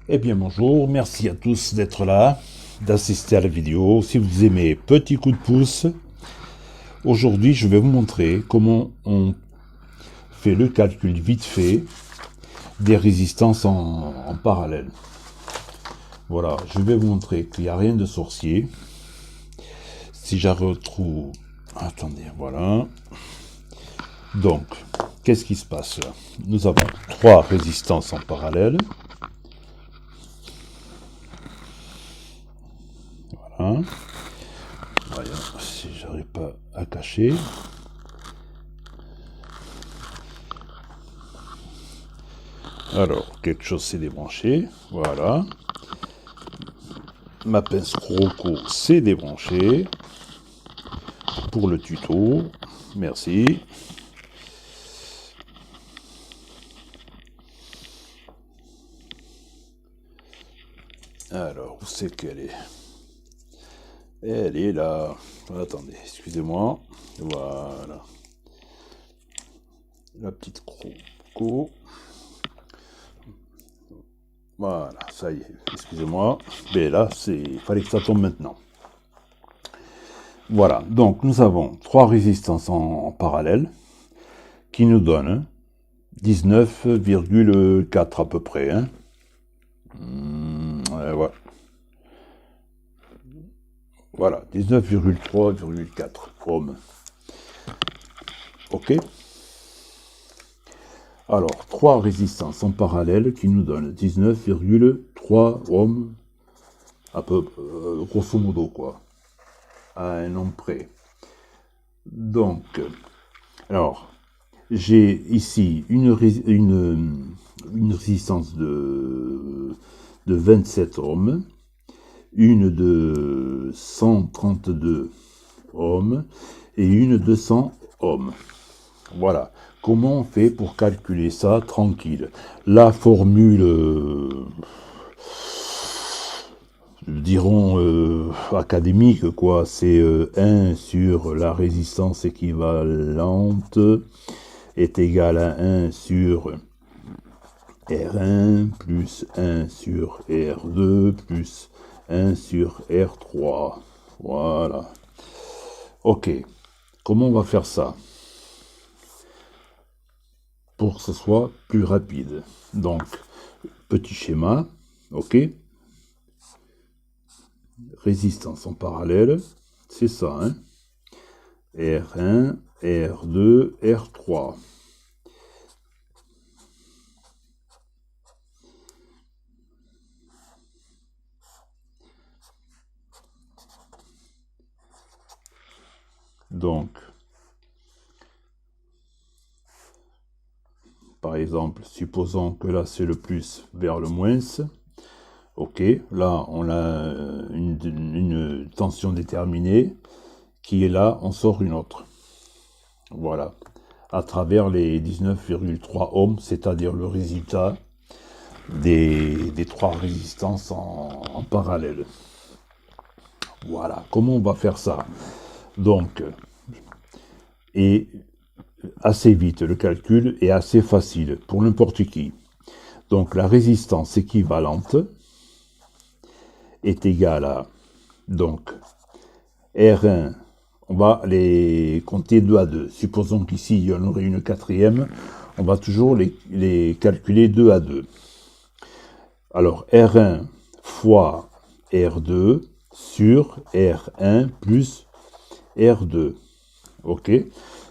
Eh bien bonjour, merci à tous d'être là, d'assister à la vidéo. Si vous aimez, petit coup de pouce. Aujourd'hui, je vais vous montrer comment on fait le calcul vite fait des résistances en parallèle. Voilà, je vais vous montrer qu'il n'y a rien de sorcier. Si je retrouve... Attendez, voilà. Donc, qu'est-ce qui se passe là? Nous avons trois résistances en parallèle. Voilà. Voyons si j'arrive pas à cacher. Alors, quelque chose s'est débranché. Voilà. Ma pince croco s'est débranchée. Pour le tuto. Merci. Alors, où c'est qu'elle est? Elle est là. Attendez, excusez-moi. Voilà. La petite croco. Voilà, ça y est. Excusez-moi. Mais là, il fallait que ça tombe maintenant. Voilà, donc nous avons trois résistances en parallèle qui nous donnent 19,4 à peu près. Hein. Ouais. Voilà, 19,3,4 ohms. Ok. Alors, trois résistances en parallèle qui nous donnent 19,3 ohms, à peu, grosso modo, quoi, à un nombre près. Donc, alors, j'ai ici une résistance de 27 ohms, une de 132 ohms et une de 100 ohms. Voilà. Comment on fait pour calculer ça tranquille? La formule, dirons, académique, quoi, c'est 1 sur la résistance équivalente est égal à 1 sur R1 plus 1 sur R2 plus 1 sur R3. Voilà. Ok. Comment on va faire ça pour que ce soit plus rapide? Donc, petit schéma. Ok. Résistance en parallèle. C'est ça, hein. R1, R2, R3. Donc, par exemple, supposons que là c'est le plus vers le moins. Ok, là on a une tension déterminée qui est là, on sort une autre. Voilà, à travers les 19,3 ohms, c'est-à-dire le résultat des trois résistances en parallèle. Voilà, comment on va faire ça? Donc, et assez vite, le calcul est assez facile pour n'importe qui. Donc la résistance équivalente est égale à, donc, R1, on va les compter 2 à 2. Supposons qu'ici, il y en aurait une quatrième, on va toujours les calculer 2 à 2. Alors, R1 fois R2 sur R1 plus R2. Ok?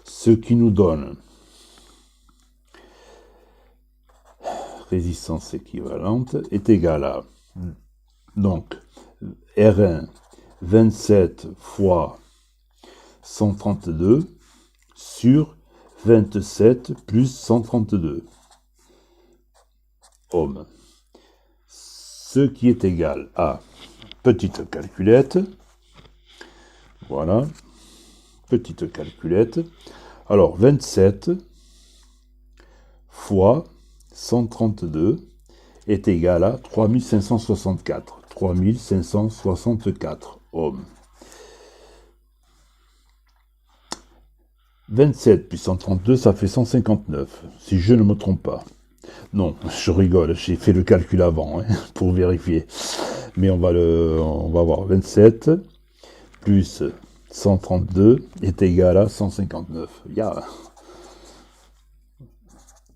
Ce qui nous donne résistance équivalente est égal à, donc, R1 27 fois 132 sur 27 plus 132 ohms. Ce qui est égal à, petite calculette, voilà, petite calculette, alors 27 fois 132 est égal à 3564. 3564 ohms. 27 plus 132, ça fait 159, si je ne me trompe pas. Non, je rigole, j'ai fait le calcul avant, hein, pour vérifier. Mais on va voir 27 plus 132 est égal à 159.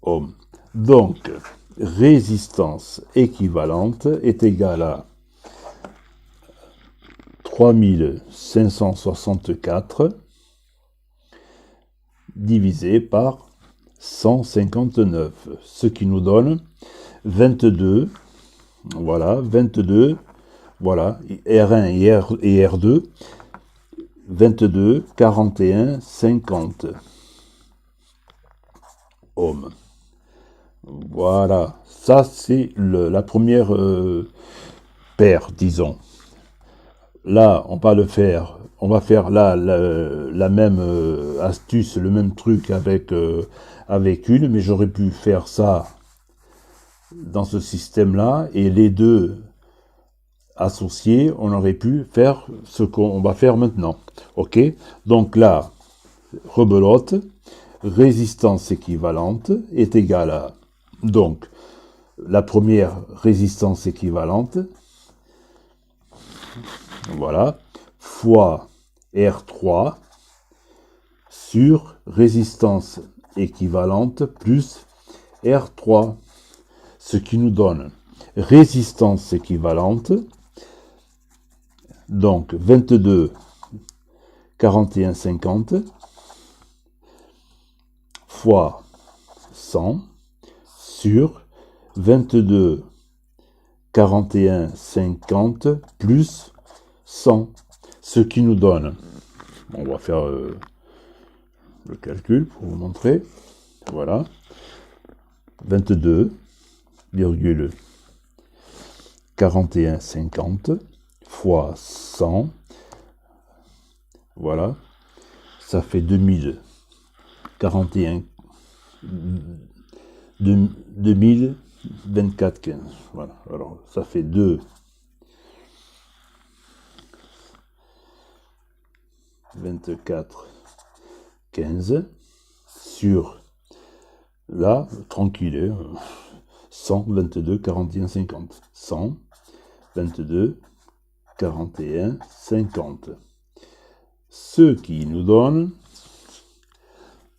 Ohms. Donc, résistance équivalente est égale à 3564 divisé par 159, ce qui nous donne 22, voilà, 22, voilà, R1 et R2, 22, 41, 50 ohms. Voilà, ça c'est la première paire, disons. Là, on va faire là la même astuce, le même truc avec une, mais j'aurais pu faire ça dans ce système-là, et les deux associés, on aurait pu faire ce qu'on va faire maintenant. Ok? Donc là, rebelote, résistance équivalente est égale à, donc, la première résistance équivalente, voilà, fois R3 sur résistance équivalente plus R3, ce qui nous donne résistance équivalente, donc 22, 41, 50, fois 100 sur 22, 41, 50 plus 100, ce qui nous donne, on va faire le calcul pour vous montrer, voilà, 22,4150 fois 100, voilà, ça fait 2041, 2024, 15, voilà, alors ça fait 2, 24, 15 sur, là, tranquille, 100, 22, 41, 50, 100, 22, 41, 50, ce qui nous donne,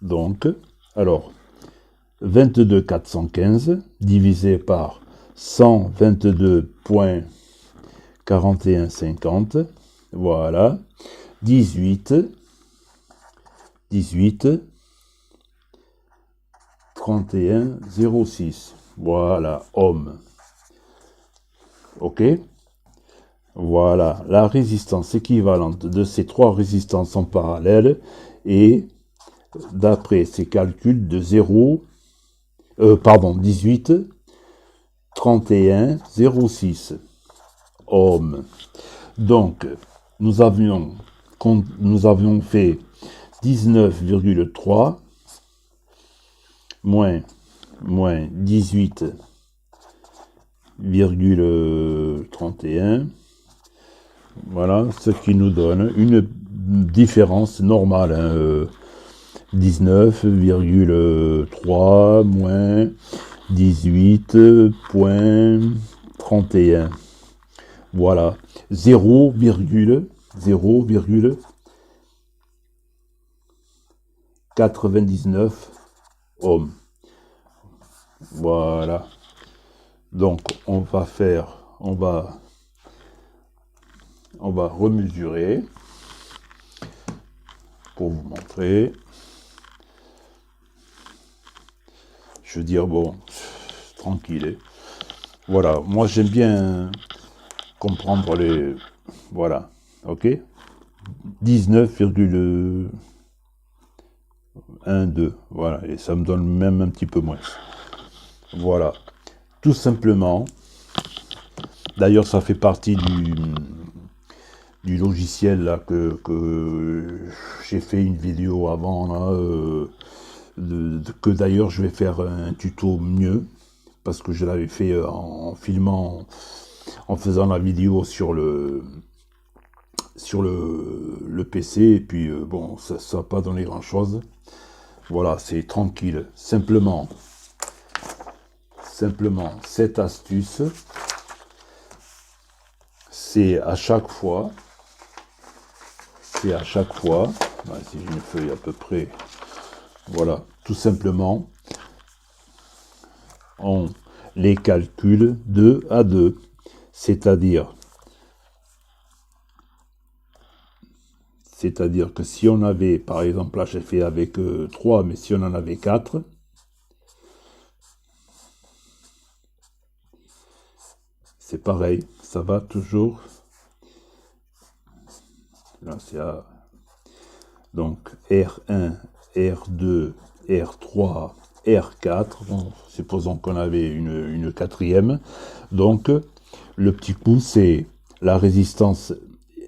donc, alors, 22 415 divisé par 122.4150, voilà, 18, 31, 06, voilà, ohms. Ok? Voilà, la résistance équivalente de ces trois résistances en parallèle est, d'après ces calculs, de 18, 31, 06 ohms. Donc, nous avions fait 19,3 moins 18,31, voilà, ce qui nous donne une différence normale, hein, 19,3 moins 18,31. Voilà, 0,99 ohms. Voilà. Donc, on va remesurer pour vous montrer. Je veux dire, bon, tranquille. Voilà, moi j'aime bien comprendre les... Voilà, ok, 19,12, voilà, et ça me donne même un petit peu moins. Voilà, tout simplement. D'ailleurs, ça fait partie du logiciel là que j'ai fait une vidéo avant là, que d'ailleurs je vais faire un tuto mieux, parce que je l'avais fait en filmant, en faisant la vidéo sur le PC, et puis bon, ça n'a pas donné grand chose. Voilà, c'est tranquille. Simplement, simplement cette astuce, c'est à chaque fois, si j'ai une feuille à peu près, voilà, tout simplement, on les calcule 2 à 2, c'est-à-dire que si on avait, par exemple, là j'ai fait avec 3, mais si on en avait 4, c'est pareil, ça va toujours. Là c'est à... Donc R1, R2, R3, R4. Bon, supposons qu'on avait une quatrième. Donc le petit coup, c'est la résistance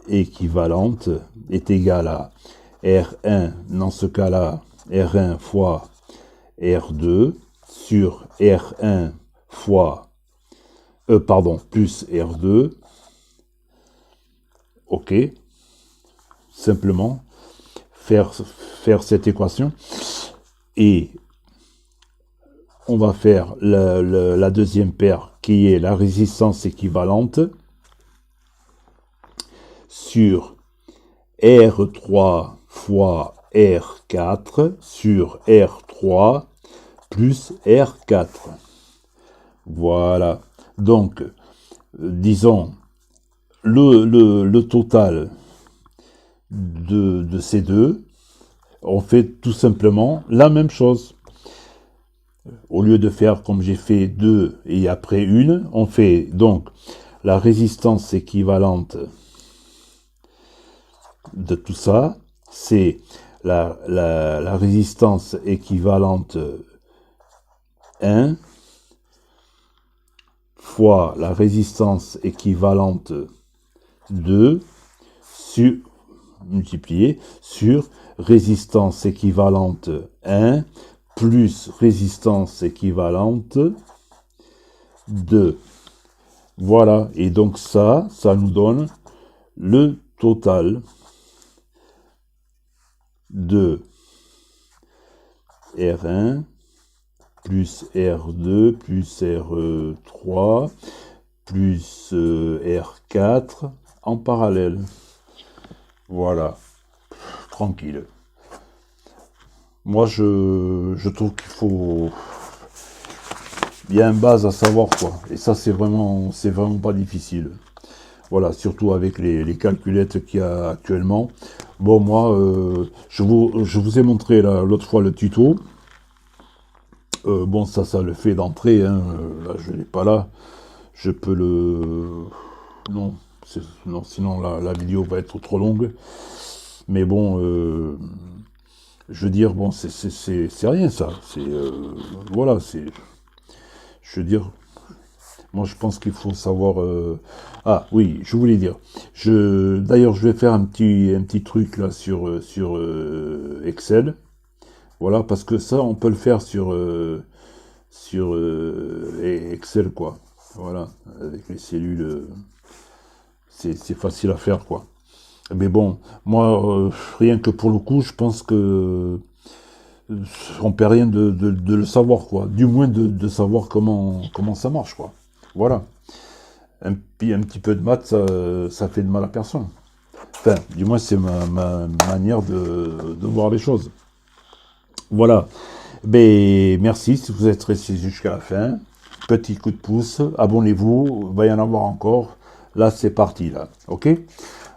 équivalente est égale à R1, dans ce cas-là, R1 fois R2 sur R1 fois plus R2. OK. Simplement faire cette équation et on va faire la deuxième paire qui est la résistance équivalente sur R3 fois R4 sur R3 plus R4. Voilà. Donc, disons, le total de ces deux, on fait tout simplement la même chose. Au lieu de faire comme j'ai fait 2 et après une, on fait donc la résistance équivalente de tout ça, c'est la résistance équivalente 1 fois la résistance équivalente 2 multiplié sur résistance équivalente 1 plus résistance équivalente 2. Voilà, et donc ça nous donne le total de R1 plus R2 plus R3 plus R4 en parallèle. Voilà, tranquille. Moi, je trouve qu'il faut... Il y a une base à savoir, quoi. Et ça, c'est vraiment pas difficile. Voilà, surtout avec les calculettes qu'il y a actuellement. Bon, moi, je vous ai montré l'autre fois le tuto. Bon, ça le fait d'entrée. Hein. Là, je l'ai pas là. Je peux le... Non, sinon la vidéo va être trop longue. Mais bon, je veux dire, bon, c'est rien ça. Voilà, c'est... Je veux dire, moi je pense qu'il faut savoir... Ah oui, je voulais dire. D'ailleurs, je vais faire un petit truc là sur Excel. Voilà, parce que ça, on peut le faire sur Excel, quoi. Voilà, avec les cellules, c'est facile à faire, quoi. Mais bon, moi, rien que pour le coup, je pense que on perd rien de le savoir, quoi. Du moins de savoir comment ça marche, quoi. Voilà. Un petit peu de maths, ça fait de mal à personne. Enfin, du moins, c'est ma manière de voir les choses. Voilà. Ben, merci si vous êtes restés jusqu'à la fin. Petit coup de pouce, abonnez-vous, il va y en avoir encore. Là, c'est parti, là. OK?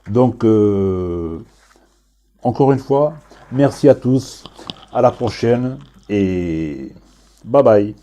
Donc, encore une fois, merci à tous. À la prochaine et bye bye.